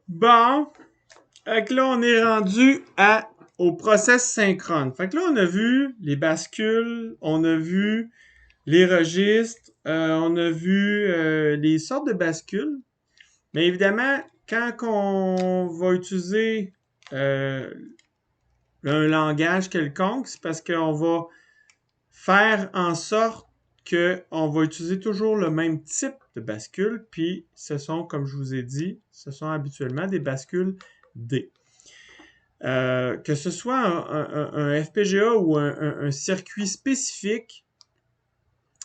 Bon, fait que là, on est rendu au process synchrone. Fait que là, on a vu les bascules, on a vu les registres, on a vu les sortes de bascules. Mais évidemment, quand on va utiliser euh, un langage quelconque, c'est parce qu'on va faire en sorte qu'on va utiliser toujours le même type de bascule, puis ce sont, comme je vous ai dit, ce sont habituellement des bascules D. Que ce soit un FPGA ou un circuit spécifique,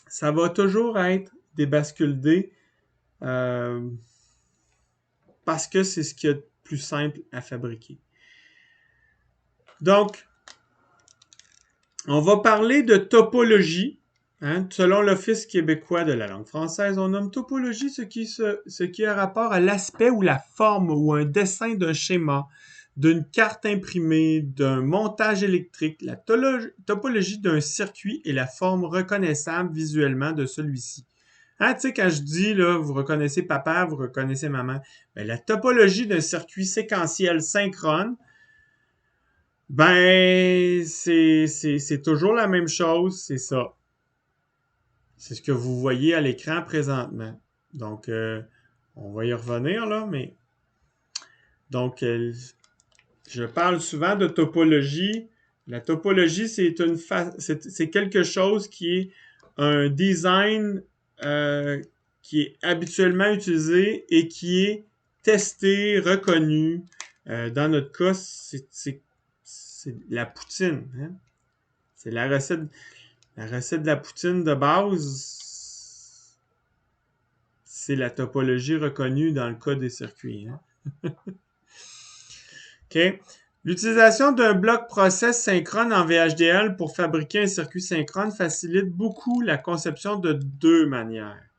ça va toujours être des bascules D euh, parce que c'est ce qu'il y a de plus simple à fabriquer. Donc, on va parler de topologie. Hein, selon l'Office québécois de la langue française, on nomme topologie ce qui a rapport à l'aspect ou la forme ou un dessin d'un schéma, d'une carte imprimée, d'un montage électrique, la topologie d'un circuit et la forme reconnaissable visuellement de celui-ci. Hein, tu sais, quand je dis, là, vous reconnaissez papa, vous reconnaissez maman, ben, la topologie d'un circuit séquentiel synchrone, ben, c'est toujours la même chose, c'est ça. C'est ce que vous voyez à l'écran présentement. Donc, on va y revenir là, mais donc, je parle souvent de topologie. La topologie, c'est quelque chose qui est un design qui est habituellement utilisé et qui est testé, reconnu. Dans notre cas, c'est la poutine. Hein? C'est la recette de la poutine de base, c'est la topologie reconnue dans le cas des circuits. Hein? OK. L'utilisation d'un bloc process synchrone en VHDL pour fabriquer un circuit synchrone facilite beaucoup la conception de deux manières.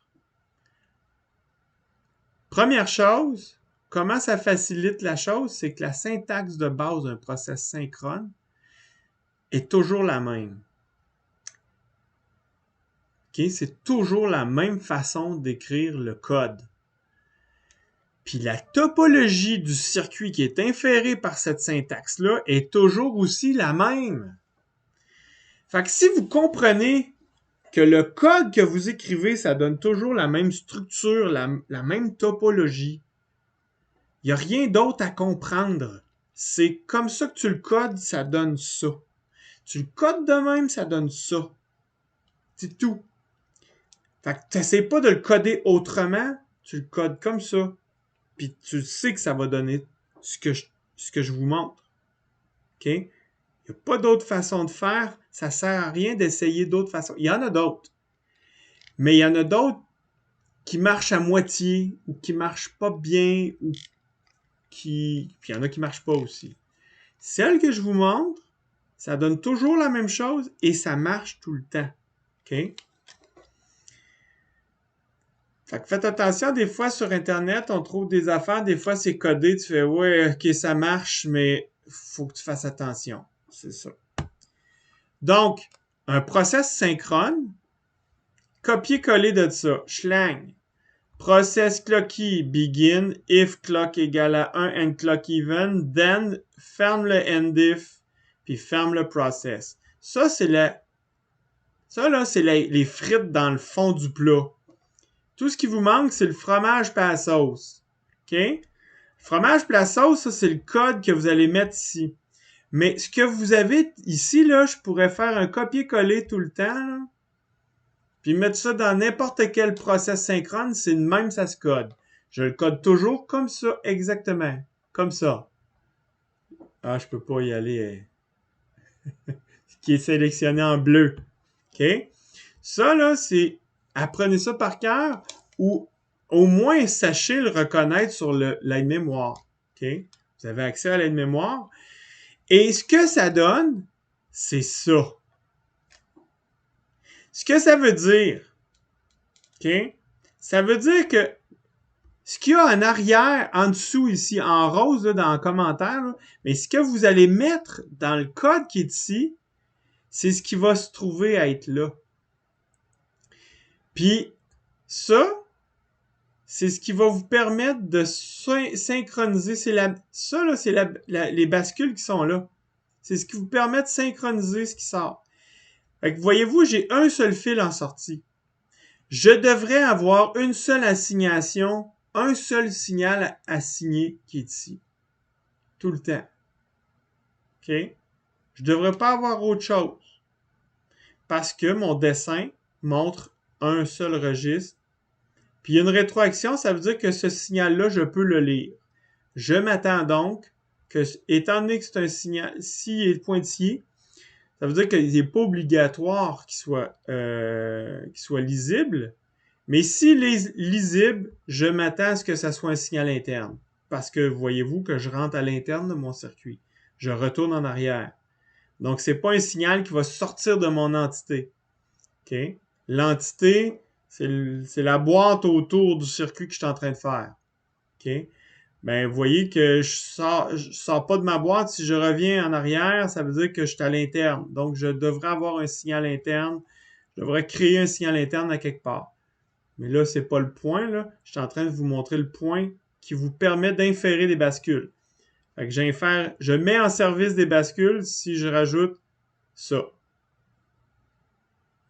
Première chose, comment ça facilite la chose? C'est que la syntaxe de base d'un process synchrone est toujours la même. Okay? C'est toujours la même façon d'écrire le code. Puis la topologie du circuit qui est inférée par cette syntaxe-là est toujours aussi la même. Fait que si vous comprenez que le code que vous écrivez, ça donne toujours la même structure, la même topologie, il n'y a rien d'autre à comprendre. C'est comme ça que tu le codes, ça donne ça. Tu le codes de même, ça donne ça. C'est tout. Fait que tu n'essaies pas de le coder autrement, tu le codes comme ça. Puis tu sais que ça va donner ce que je vous montre. OK? Il n'y a pas d'autre façon de faire. Ça ne sert à rien d'essayer d'autres façons. Il y en a d'autres. Mais il y en a d'autres qui marchent à moitié ou qui marchent pas bien ou qui... Puis il y en a qui marchent pas aussi. Celle que je vous montre, ça donne toujours la même chose et ça marche tout le temps. OK? Fait que faites attention, des fois sur Internet, on trouve des affaires, des fois c'est codé, tu fais ouais, ok, ça marche, mais faut que tu fasses attention. C'est ça. Donc, un process synchrone, copier-coller de ça. Schlang. Process clocky begin if clock égale à 1 and clock even, then ferme le endif, puis ferme le process. Ça, c'est les frites dans le fond du plat. Tout ce qui vous manque, c'est le fromage et la sauce. OK? Fromage et la sauce, ça, c'est le code que vous allez mettre ici. Mais ce que vous avez ici, là, je pourrais faire un copier-coller tout le temps, là, puis mettre ça dans n'importe quel process synchrone, c'est le même, ça se code. Je le code toujours comme ça, exactement. Comme ça. Ah, je peux pas y aller. Ce qui est sélectionné en bleu. OK? Ça, là, c'est... Apprenez ça par cœur ou au moins sachez le reconnaître sur l'aide-mémoire. OK? Vous avez accès à l'aide-mémoire. Et ce que ça donne, c'est ça. Ce que ça veut dire, OK? Ça veut dire que ce qu'il y a en arrière, en dessous ici, en rose, là, dans le commentaire, là, mais ce que vous allez mettre dans le code qui est ici, c'est ce qui va se trouver à être là. Puis, ça, c'est ce qui va vous permettre de synchroniser. C'est les bascules qui sont là. C'est ce qui vous permet de synchroniser ce qui sort. Fait que voyez-vous, j'ai un seul fil en sortie. Je devrais avoir une seule assignation, un seul signal à assigner qui est ici. Tout le temps. OK? Je ne devrais pas avoir autre chose. Parce que mon dessin montre un seul registre. Puis il y a une rétroaction, ça veut dire que ce signal-là, je peux le lire. Je m'attends donc que, étant donné que c'est un signal, s'il est pointillé, ça veut dire qu'il n'est pas obligatoire qu'il soit lisible. Mais s'il est lisible, je m'attends à ce que ça soit un signal interne. Parce que voyez-vous que je rentre à l'interne de mon circuit. Je retourne en arrière. Donc, c'est pas un signal qui va sortir de mon entité. Okay? L'entité, c'est la boîte autour du circuit que je suis en train de faire. Okay? Ben, vous voyez que je sors pas de ma boîte. Si je reviens en arrière, ça veut dire que je suis à l'interne. Donc, je devrais avoir un signal interne. Je devrais créer un signal interne à quelque part. Mais là, c'est pas le point, là. Je suis en train de vous montrer le point qui vous permet d'inférer des bascules. Fait que je mets en service des bascules si je rajoute ça.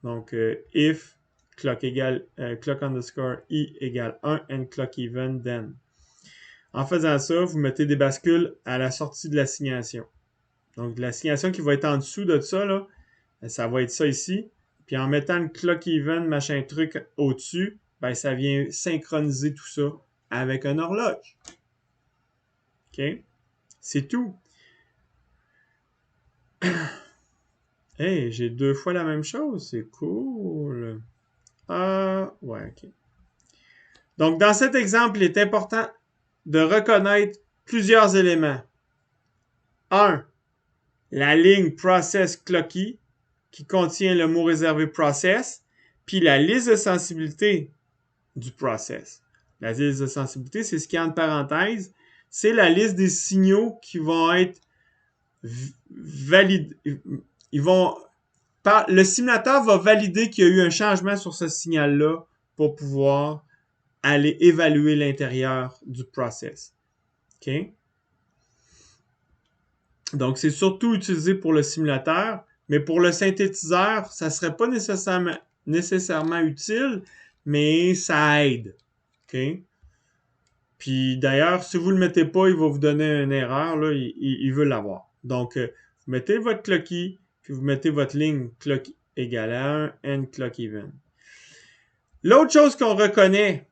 Donc, if clock underscore i égale 1 and clock even then. En faisant ça, vous mettez des bascules à la sortie de l'assignation. Donc, l'assignation qui va être en dessous de ça, là, ça va être ça ici. Puis en mettant le clock even, machin truc au-dessus, ben, ça vient synchroniser tout ça avec une horloge. OK? C'est tout. Hey, j'ai 2 fois la même chose. C'est cool. Ouais, OK. Donc, dans cet exemple, il est important de reconnaître plusieurs éléments. 1. La ligne process clocky qui contient le mot réservé process, puis la liste de sensibilité du process. La liste de sensibilité, c'est ce qui est entre parenthèses. C'est la liste des signaux qui vont être validés. Le simulateur va valider qu'il y a eu un changement sur ce signal-là pour pouvoir aller évaluer l'intérieur du process. OK? Donc, c'est surtout utilisé pour le simulateur, mais pour le synthétiseur, ça ne serait pas nécessairement utile, mais ça aide. OK? Puis d'ailleurs, si vous ne le mettez pas, il va vous donner une erreur. Là, il veut l'avoir. Donc, vous mettez votre clocky, puis vous mettez votre ligne clock égale à 1 and clock even. L'autre chose qu'on reconnaît,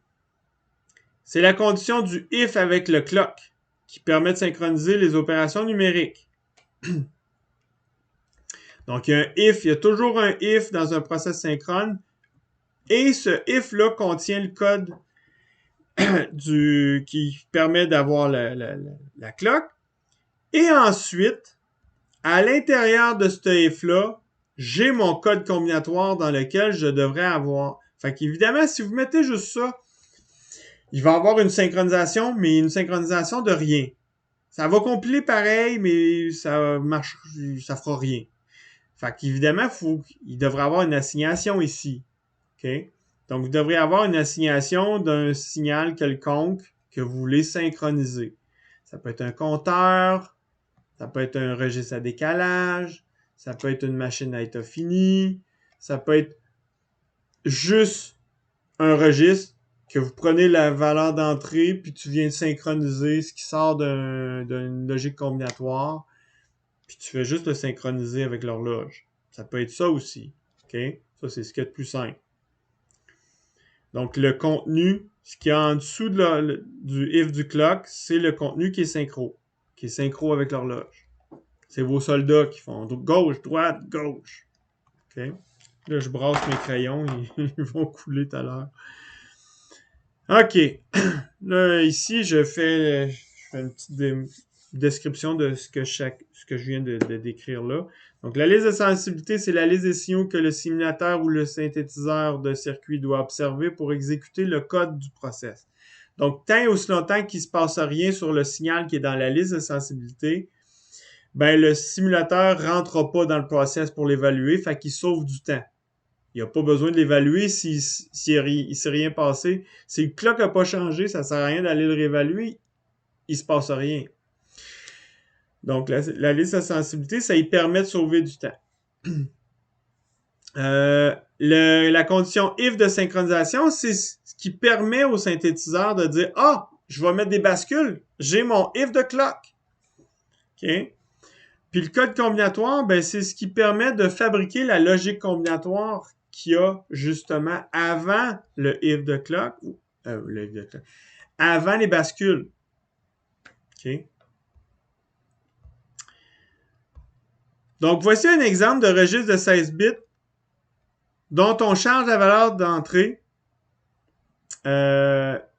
c'est la condition du if avec le clock, qui permet de synchroniser les opérations numériques. Donc, il y a toujours un if dans un process synchrone, et ce if-là contient le code qui permet d'avoir la clock. Et ensuite, à l'intérieur de ce if-là, j'ai mon code combinatoire dans lequel je devrais avoir. Fait qu'évidemment, si vous mettez juste ça, il va y avoir une synchronisation, mais une synchronisation de rien. Ça va compiler pareil, mais ça fera rien. Fait qu'évidemment, il devrait avoir une assignation ici. OK? Donc, vous devriez avoir une assignation d'un signal quelconque que vous voulez synchroniser. Ça peut être un compteur, ça peut être un registre à décalage, ça peut être une machine à état fini, ça peut être juste un registre que vous prenez la valeur d'entrée puis tu viens synchroniser ce qui sort d'une logique combinatoire puis tu fais juste le synchroniser avec l'horloge. Ça peut être ça aussi. OK? Ça, c'est ce qu'il y a de plus simple. Donc, le contenu, ce qu'il y a en dessous du if du clock, c'est le contenu qui est synchro avec l'horloge. C'est vos soldats qui font gauche, droite, gauche. OK? Là, je brasse mes crayons, ils vont couler tout à l'heure. OK. Là, ici, je fais une petite description de ce que je viens de décrire là. Donc, la liste de sensibilité, c'est la liste des signaux que le simulateur ou le synthétiseur de circuit doit observer pour exécuter le code du process. Donc, tant et aussi longtemps qu'il ne se passe rien sur le signal qui est dans la liste de sensibilité, ben, le simulateur ne rentrera pas dans le process pour l'évaluer, fait qu'il sauve du temps. Il n'y a pas besoin de l'évaluer s'il ne s'est rien passé. Si le clock n'a pas changé, ça ne sert à rien d'aller le réévaluer. Il ne se passe rien. Donc, la liste de sensibilité, ça lui permet de sauver du temps. La condition if de synchronisation, c'est ce qui permet au synthétiseur de dire « Ah, je vais mettre des bascules. J'ai mon if de clock. » OK? Puis le code combinatoire, ben, c'est ce qui permet de fabriquer la logique combinatoire qu'il y a justement avant le if de clock, avant les bascules. OK? Donc, voici un exemple de registre de 16 bits dont on change la valeur d'entrée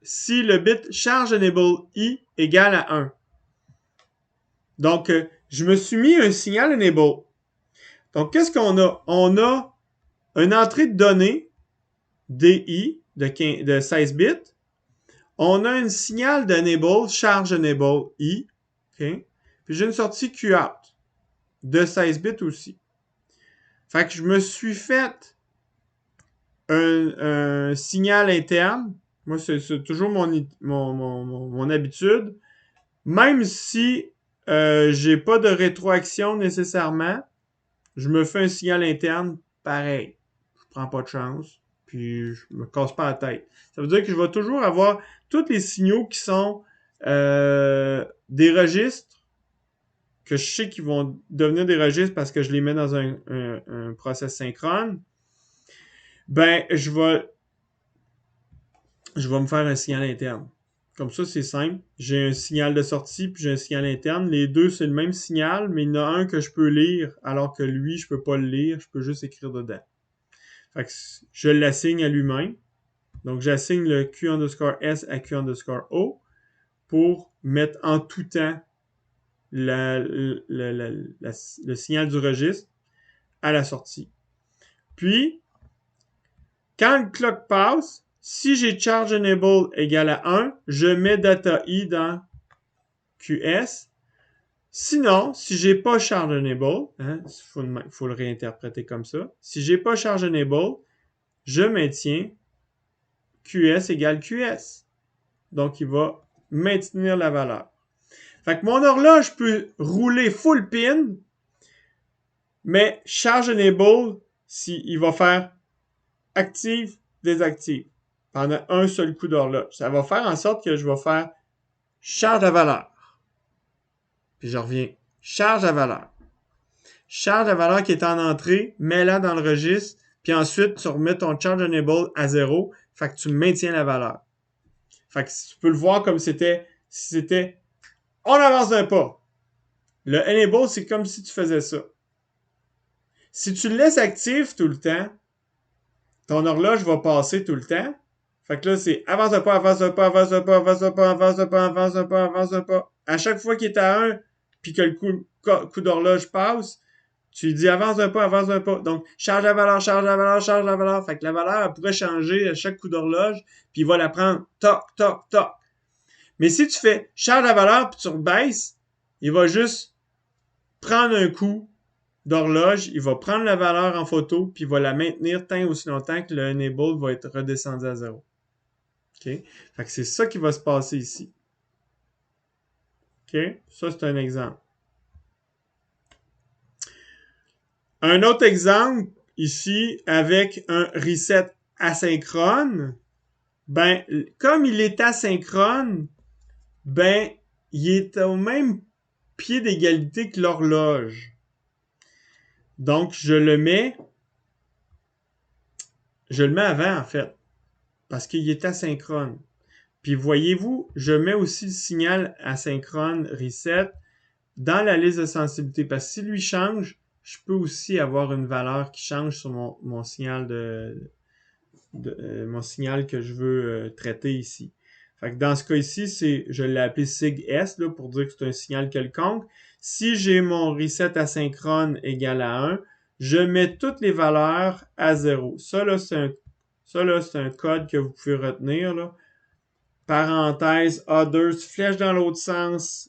si le bit charge enable i égale à 1. Donc, je me suis mis un signal enable. Donc, qu'est-ce qu'on a? On a une entrée de données DI de 16 bits. On a un signal d'enable, charge enable i. Okay? Puis j'ai une sortie QOut de 16 bits aussi. Fait que je me suis fait un signal interne. Moi, c'est toujours mon habitude. Même si j'ai pas de rétroaction nécessairement, je me fais un signal interne pareil. Je prends pas de chance, puis je me casse pas la tête. Ça veut dire que je vais toujours avoir tous les signaux qui sont des registres que je sais qu'ils vont devenir des registres parce que je les mets dans un process synchrone. Ben, je vais me faire un signal interne. Comme ça, c'est simple. J'ai un signal de sortie puis j'ai un signal interne. Les deux, c'est le même signal, mais il y en a un que je peux lire alors que lui, je peux pas le lire. Je peux juste écrire dedans. Fait que je l'assigne à lui-même. Donc, j'assigne le Q underscore S à Q underscore O pour mettre en tout temps le signal du registre à la sortie. Puis, quand le clock passe, si j'ai charge enable égale à 1, je mets data i dans QS. Sinon, si j'ai pas charge enable, faut le réinterpréter comme ça. Si j'ai pas charge enable, je maintiens QS égale QS. Donc, il va maintenir la valeur. Fait que mon horloge peut rouler full pin, mais charge enable, il va faire active, désactive pendant un seul coup d'horloge. Ça va faire en sorte que je vais faire charge la valeur. Puis je reviens. Charge la valeur. Charge la valeur qui est en entrée, mets-la dans le registre, puis ensuite tu remets ton charge enable à 0, fait que tu maintiens la valeur. Fait que tu peux le voir comme si c'était on avance d'un pas. Le enable, c'est comme si tu faisais ça. Si tu le laisses actif tout le temps, ton horloge va passer tout le temps. Fait que là, c'est avance un pas, avance un pas, avance un pas, avance un pas, avance un pas, avance un pas, avance un pas. À chaque fois qu'il est à 1, puis que le coup d'horloge passe, tu lui dis avance un pas, avance un pas. Donc, charge la valeur, charge la valeur, charge la valeur. Fait que la valeur, elle pourrait changer à chaque coup d'horloge, puis il va la prendre toc, toc, toc. Mais si tu fais charge la valeur, puis tu rebaisses, il va juste prendre un coup d'horloge, il va prendre la valeur en photo, puis il va la maintenir tant aussi longtemps que le enable va être redescendu à 0. OK? Fait que c'est ça qui va se passer ici. OK? Ça, c'est un exemple. Un autre exemple, ici, avec un reset asynchrone, ben, comme il est asynchrone, ben, il est au même pied d'égalité que l'horloge. Donc, je le mets avant, en fait, parce qu'il est asynchrone. Puis, voyez-vous, je mets aussi le signal asynchrone reset dans la liste de sensibilité, parce que si lui change, je peux aussi avoir une valeur qui change sur mon signal mon signal que je veux traiter ici. Fait que dans ce cas ici, je l'ai appelé SIG-S là, pour dire que c'est un signal quelconque. Si j'ai mon reset asynchrone égal à 1, je mets toutes les valeurs à 0. Ça, là, c'est un code que vous pouvez retenir. Là. Parenthèse, others, flèche dans l'autre sens,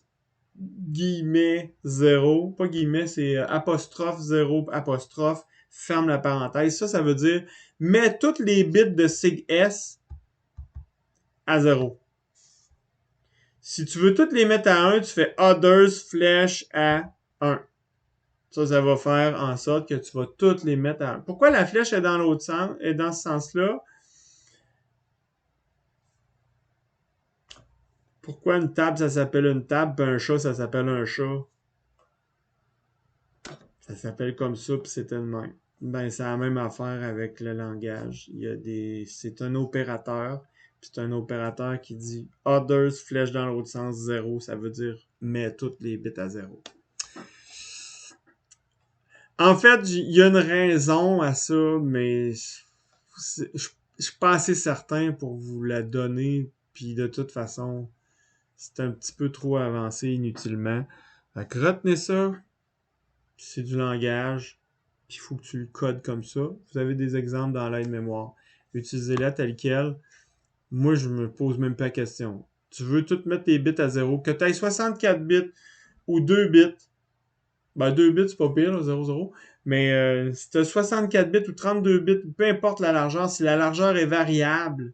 guillemets 0. Pas guillemets, c'est apostrophe 0, apostrophe, ferme la parenthèse. Ça veut dire mets tous les bits de sig S à 0. Si tu veux toutes les mettre à 1, tu fais others flèche à 1. Ça va faire en sorte que tu vas toutes les mettre à 1. Pourquoi la flèche est dans l'autre sens, est dans ce sens-là? Pourquoi une table, ça s'appelle une table, puis un chat, ça s'appelle un chat? Ça s'appelle comme ça, puis c'est une même. Ben, c'est la même affaire avec le langage. C'est un opérateur, puis c'est un opérateur qui dit others, flèche dans l'autre sens, 0. Ça veut dire mets toutes les bits à 0. En fait, il y a une raison à ça, mais je suis pas assez certain pour vous la donner, puis de toute façon, c'est un petit peu trop avancé inutilement. Fait que retenez ça, c'est du langage, puis il faut que tu le codes comme ça. Vous avez des exemples dans l'aide-mémoire. Utilisez-la tel quel. Moi, je me pose même pas la question. Tu veux tout mettre tes bits à 0, que tu aies 64 bits ou 2 bits. Ben, 2 bits, c'est pas pire, 0,0. Mais si tu as 64 bits ou 32 bits, peu importe la largeur, si la largeur est variable,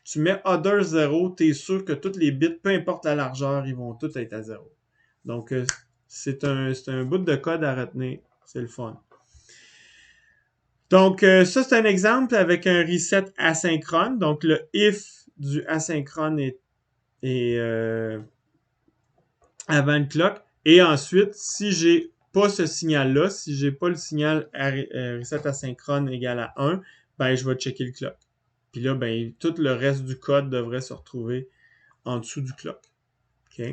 tu mets other 0, tu es sûr que tous les bits, peu importe la largeur, ils vont tous être à 0. Donc, c'est un bout de code à retenir. C'est le fun. Donc, ça, c'est un exemple avec un reset asynchrone. Donc, le if du asynchrone est avant le clock. Et ensuite, si j'ai pas ce signal-là, si j'ai pas le signal reset asynchrone égal à 1, ben, je vais checker le clock. Puis là, ben, tout le reste du code devrait se retrouver en dessous du clock. OK?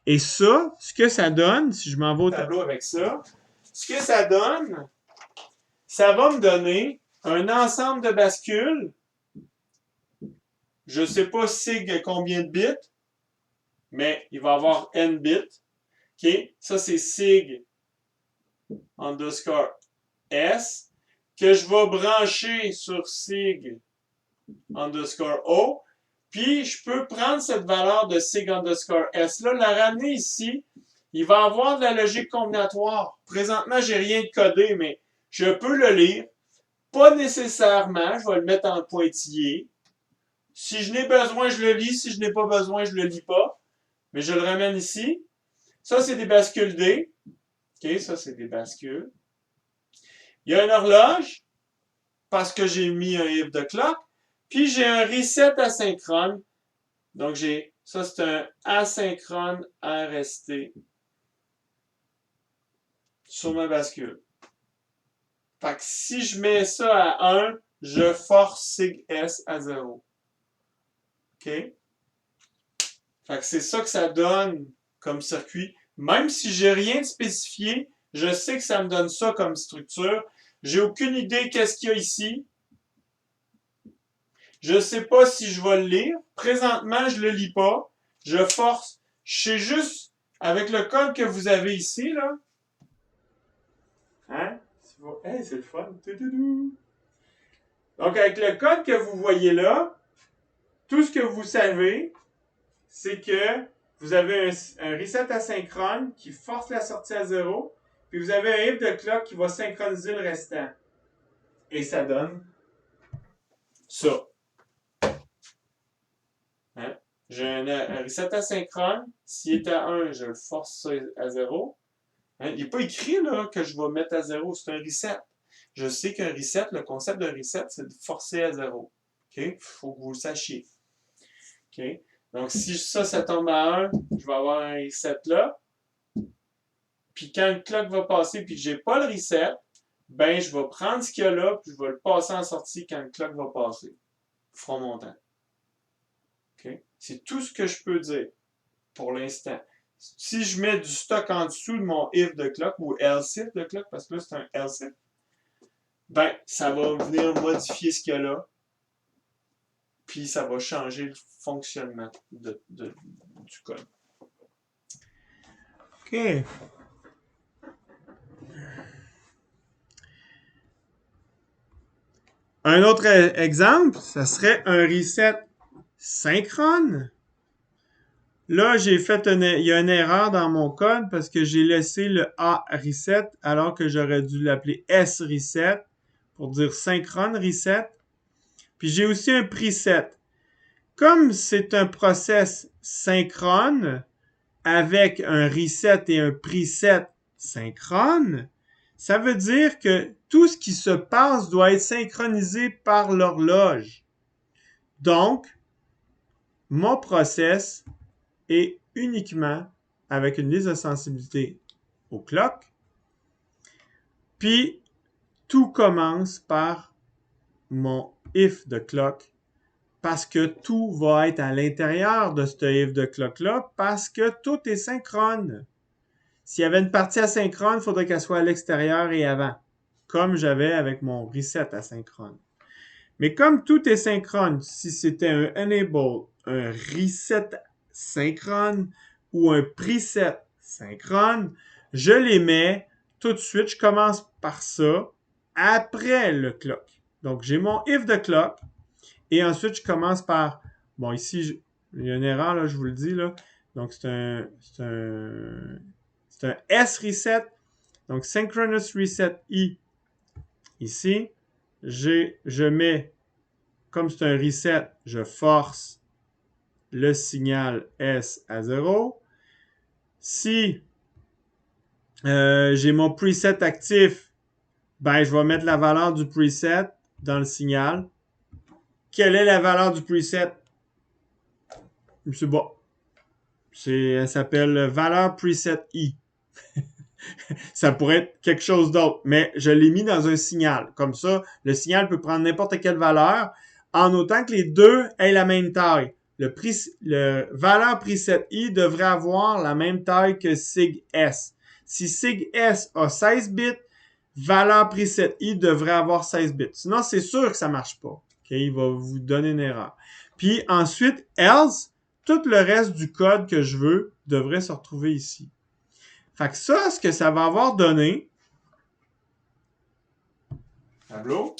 Et ça, ce que ça donne, si je m'en vais au tableau avec ça, ce que ça donne, ça va me donner un ensemble de bascules. Je ne sais pas sig combien de bits, mais il va y avoir n bits. OK? Ça, c'est sig underscore s que je vais brancher sur sig underscore o. Puis, je peux prendre cette valeur de sig underscore s-là, la ramener ici. Il va avoir de la logique combinatoire. Présentement, j'ai rien de codé, mais je peux le lire. Pas nécessairement, je vais le mettre en pointillé. Si je n'ai besoin, je le lis. Si je n'ai pas besoin, je le lis pas. Mais je le ramène ici. Ça, c'est des bascules D. OK, ça, c'est des bascules. Il y a une horloge, parce que j'ai mis un if de clock. Puis, j'ai un reset asynchrone. Donc, ça, c'est un asynchrone RST sur ma bascule. Fait que si je mets ça à 1, je force sig S à 0. OK? Fait que c'est ça que ça donne comme circuit. Même si j'ai rien de spécifié, je sais que ça me donne ça comme structure. J'ai aucune idée qu'est-ce qu'il y a ici. Je sais pas si je vais le lire. Présentement, je le lis pas. Je force. Je sais juste, avec le code que vous avez ici, là. Hein? Hey, c'est le fun. Donc, avec le code que vous voyez là, tout ce que vous savez, c'est que vous avez un reset asynchrone qui force la sortie à 0, puis vous avez un if de clock qui va synchroniser le restant. Et ça donne ça. Hein? J'ai un reset asynchrone. S'il est à 1, je le force à 0. Hein? Il n'est pas écrit là, que je vais mettre à 0. C'est un reset. Je sais qu'un reset, le concept d'un reset, c'est de forcer à 0. Il faut que vous le sachiez. Okay? Donc, si ça tombe à 1, je vais avoir un reset là. Puis quand le clock va passer puis que je n'ai pas le reset, ben je vais prendre ce qu'il y a là puis je vais le passer en sortie quand le clock va passer. Front montant. Okay? C'est tout ce que je peux dire pour l'instant. Si je mets du stock en dessous de mon if de clock ou else if de clock, parce que là c'est un else if, ben ça va venir modifier ce qu'il y a là. Puis ça va changer le fonctionnement du code. OK. Un autre exemple, ça serait un reset synchrone. Là, il y a une erreur dans mon code parce que j'ai laissé le A reset alors que j'aurais dû l'appeler S reset. pour dire synchrone reset. Puis j'ai aussi un preset. Comme c'est un process synchrone avec un reset et un preset synchrone, ça veut dire que tout ce qui se passe doit être synchronisé par l'horloge. Donc, mon process est uniquement avec une liste de sensibilité au clock. Puis, tout commence par mon if de clock parce que tout va être à l'intérieur de ce if de clock-là parce que tout est synchrone. S'il y avait une partie asynchrone, il faudrait qu'elle soit à l'extérieur et avant, comme j'avais avec mon reset asynchrone. Mais comme tout est synchrone, si c'était un enable, un reset synchrone ou un preset synchrone, je les mets tout de suite. Je commence par ça après le clock. Donc, j'ai mon if de clock et ensuite, je commence par... Bon, ici, il y a une erreur, là, je vous le dis, là. Donc, c'est un S reset. Donc, synchronous reset I. Ici, je mets, comme c'est un reset, je force le signal S à 0. Si j'ai mon preset actif, ben, je vais mettre la valeur du preset dans le signal. Quelle est la valeur du preset? C'est bon. Elle s'appelle valeur preset I. Ça pourrait être quelque chose d'autre, mais je l'ai mis dans un signal. Comme ça, le signal peut prendre n'importe quelle valeur, en autant que les deux aient la même taille. Le valeur preset I devrait avoir la même taille que sig S. Si sig S a 16 bits, valeur preset I devrait avoir 16 bits. Sinon, c'est sûr que ça marche pas. Okay? Il va vous donner une erreur. Puis ensuite, else, tout le reste du code que je veux devrait se retrouver ici. Fait que ça, ce que ça va avoir donné, tableau,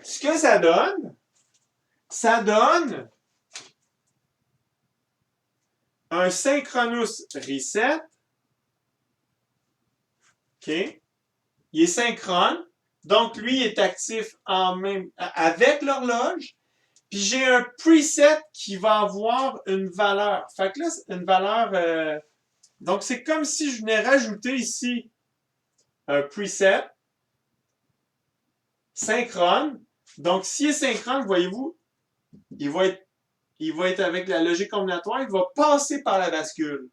ce que ça donne un synchronous reset. OK? Il est synchrone. Donc, lui, il est actif avec l'horloge. Puis, j'ai un preset qui va avoir une valeur. Fait que là, une valeur... donc, c'est comme si je venais rajouter ici un preset synchrone. Donc, s'il est synchrone, voyez-vous, il va être avec la logique combinatoire, il va passer par la bascule.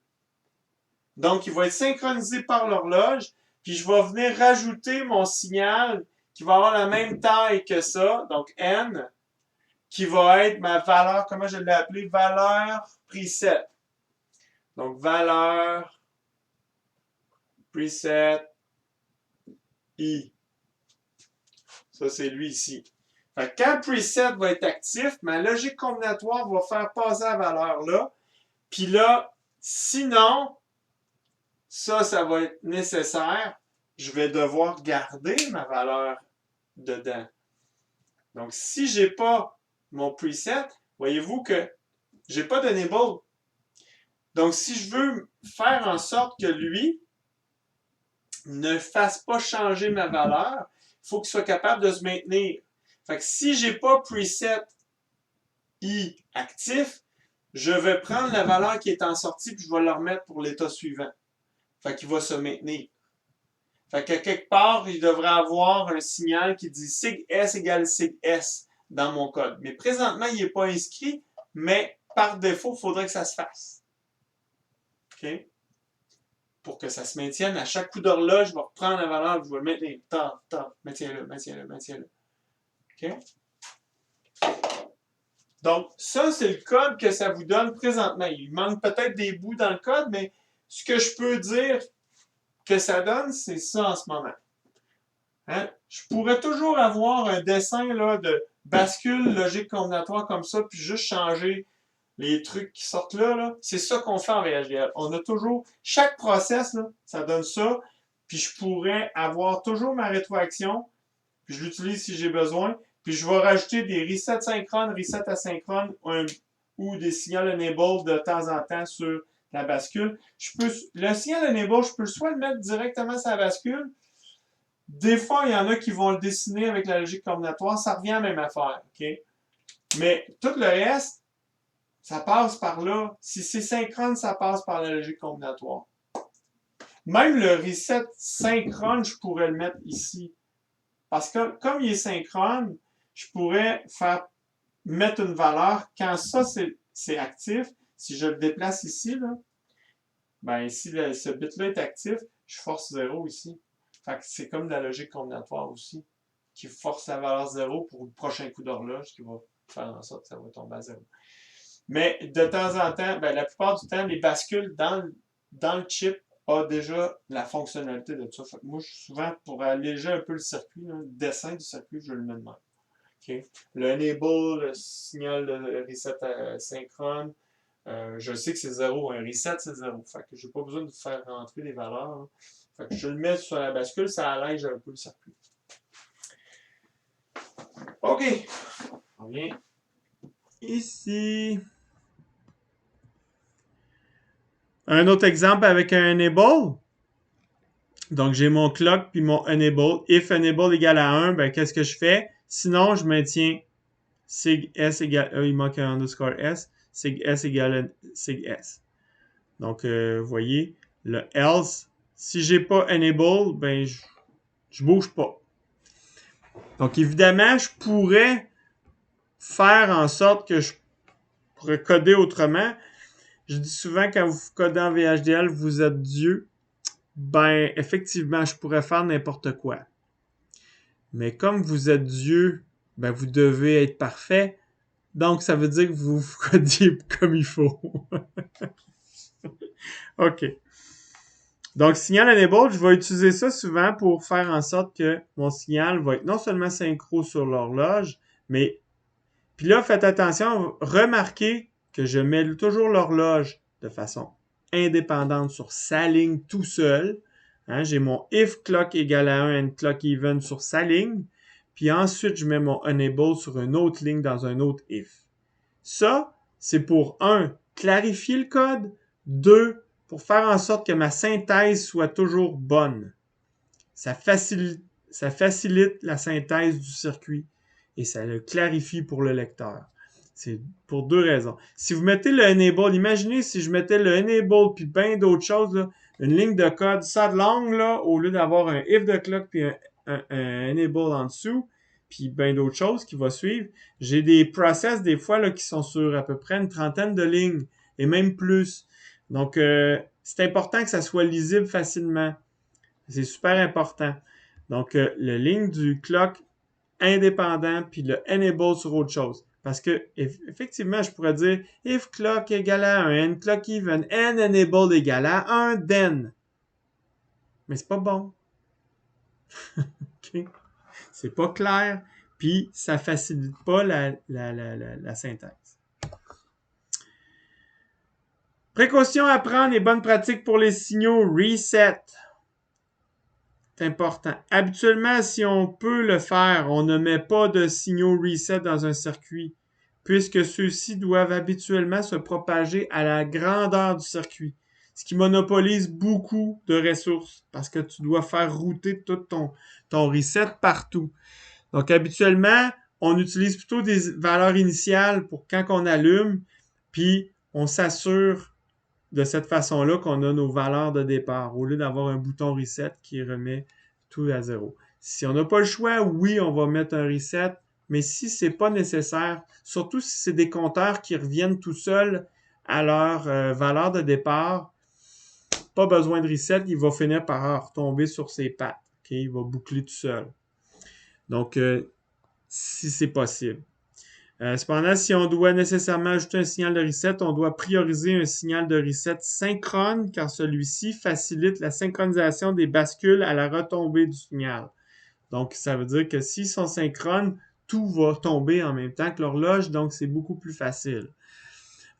Donc, il va être synchronisé par l'horloge, puis je vais venir rajouter mon signal qui va avoir la même taille que ça, donc N, qui va être ma valeur, comment je l'ai appelé? Valeur preset. Donc, valeur preset I. Ça, c'est lui ici. Fait que quand le preset va être actif, ma logique combinatoire va faire passer la valeur là. Puis là, sinon, ça va être nécessaire. Je vais devoir garder ma valeur dedans. Donc, si je n'ai pas mon preset, voyez-vous que je n'ai pas d'enable. Donc, si je veux faire en sorte que lui ne fasse pas changer ma valeur, il faut qu'il soit capable de se maintenir. Fait que si je n'ai pas preset I actif, je vais prendre la valeur qui est en sortie puis je vais la remettre pour l'état suivant. Fait qu'il va se maintenir. Fait que quelque part, il devrait avoir un signal qui dit sig S égale sig S dans mon code. Mais présentement, il n'est pas inscrit, mais par défaut, il faudrait que ça se fasse. OK? Pour que ça se maintienne, à chaque coup d'horloge, je vais reprendre la valeur, je vais le maintenir. Maintiens-le, maintiens-le, maintiens-le. OK? Donc, ça, c'est le code que ça vous donne présentement. Il manque peut-être des bouts dans le code, mais ce que je peux dire que ça donne, c'est ça en ce moment. Hein? Je pourrais toujours avoir un dessin là, de bascule logique combinatoire comme ça, puis juste changer les trucs qui sortent là. C'est ça qu'on fait en VHDL. On a toujours, chaque process, là, ça donne ça, puis je pourrais avoir toujours ma rétroaction, puis je l'utilise si j'ai besoin, puis je vais rajouter des resets synchrones, resets asynchrones, ou des signaux enable de temps en temps sur la bascule. Le signal enable, je peux soit le mettre directement sur la bascule, Des fois, il y en a qui vont le dessiner avec la logique combinatoire, ça revient à la même affaire, OK? Mais tout le reste, ça passe par là. Si c'est synchrone, ça passe par la logique combinatoire. Même le reset synchrone, je pourrais le mettre ici. Parce que comme il est synchrone, je pourrais mettre une valeur. Quand ça, c'est actif, si je le déplace ici, là, ben ici, ce bit-là est actif, je force 0 ici. Fait que c'est comme la logique combinatoire aussi, qui force la valeur 0 pour le prochain coup d'horloge, qui va faire en sorte que ça va tomber à 0. Mais de temps en temps, ben, la plupart du temps, les bascules dans le chip a déjà la fonctionnalité de ça. Fait que moi, souvent, pour alléger un peu le circuit, là, le dessin du circuit, je le mets de même. Okay. Le enable, le signal de reset synchrone, je sais que c'est 0. Un reset, c'est 0. Fait que j'ai pas besoin de faire rentrer des valeurs. Hein. Fait que je le mets sur la bascule, ça allège un peu le circuit. OK. On vient ici. Un autre exemple avec un enable. Donc, j'ai mon clock puis mon enable. If enable égale à 1, ben, qu'est-ce que je fais? Sinon, je maintiens sig s égale... il manque un underscore s. Sig s égale sig s. Donc, vous voyez, le else, si j'ai pas enable, ben, je bouge pas. Donc, évidemment, je pourrais faire en sorte que je pourrais coder autrement. Je dis souvent, quand vous codez en VHDL, vous êtes Dieu. Ben, effectivement, je pourrais faire n'importe quoi. Mais comme vous êtes Dieu, ben, vous devez être parfait. Donc, ça veut dire que vous vous codiez comme il faut. OK. Donc, signal enable, je vais utiliser ça souvent pour faire en sorte que mon signal va être non seulement synchro sur l'horloge, mais... Puis là, faites attention, remarquez que je mets toujours l'horloge de façon indépendante sur sa ligne tout seul. Hein, j'ai mon if clock égale à 1 and clock even sur sa ligne. Puis ensuite, je mets mon enable sur une autre ligne dans un autre if. Ça, c'est pour, 1, clarifier le code. 2, pour faire en sorte que ma synthèse soit toujours bonne. Ça facilite la synthèse du circuit et ça le clarifie pour le lecteur. C'est pour 2 raisons. Si vous mettez le enable, imaginez si je mettais le enable puis bien d'autres choses, là, une ligne de code, ça de langue, là, au lieu d'avoir un if de clock puis un enable en dessous, puis bien d'autres choses qui vont suivre. J'ai des process, des fois, là, qui sont sur à peu près une trentaine de lignes, et même plus. Donc, c'est important que ça soit lisible facilement. C'est super important. Donc, le ligne du clock indépendant, puis le enable sur autre chose. Parce que, effectivement, je pourrais dire if clock égale à 1, and clock even, and enable égale à 1, then. Mais c'est pas bon. Okay? C'est pas clair, puis ça facilite pas la synthèse. Précaution à prendre et bonnes pratiques pour les signaux reset. C'est important. Habituellement, si on peut le faire, on ne met pas de signaux reset dans un circuit, puisque ceux-ci doivent habituellement se propager à la grandeur du circuit, ce qui monopolise beaucoup de ressources, parce que tu dois faire router tout ton reset partout. Donc, habituellement, on utilise plutôt des valeurs initiales pour quand on allume, puis on s'assure de cette façon-là qu'on a nos valeurs de départ, au lieu d'avoir un bouton reset qui remet tout à zéro. Si on n'a pas le choix, oui, on va mettre un reset, mais si c'est pas nécessaire, surtout si c'est des compteurs qui reviennent tout seuls à leur valeur de départ, pas besoin de reset, il va finir par retomber sur ses pattes. Okay? Il va boucler tout seul. Donc, si c'est possible. Cependant, si on doit nécessairement ajouter un signal de reset, on doit prioriser un signal de reset synchrone car celui-ci facilite la synchronisation des bascules à la retombée du signal. Donc, ça veut dire que s'ils sont synchrones, tout va tomber en même temps que l'horloge, donc c'est beaucoup plus facile.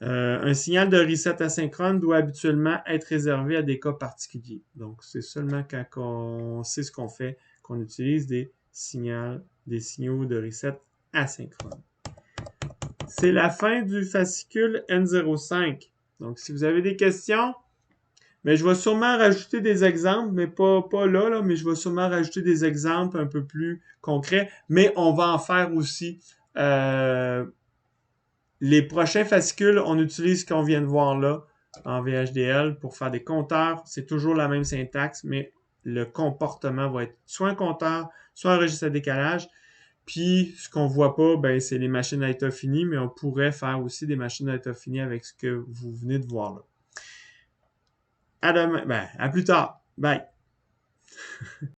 Un signal de reset asynchrone doit habituellement être réservé à des cas particuliers. Donc, c'est seulement quand on sait ce qu'on fait qu'on utilise des signaux de reset asynchrones. C'est la fin du fascicule N05. Donc, si vous avez des questions, Mais je vais sûrement rajouter des exemples, mais pas là, mais je vais sûrement rajouter des exemples un peu plus concrets. Mais on va en faire aussi. Les prochains fascicules, on utilise ce qu'on vient de voir là en VHDL pour faire des compteurs. C'est toujours la même syntaxe, mais le comportement va être soit un compteur, soit un registre à décalage. Puis, ce qu'on voit pas, ben, c'est les machines à état fini, mais on pourrait faire aussi des machines à état fini avec ce que vous venez de voir là. À demain, ben, à plus tard. Bye.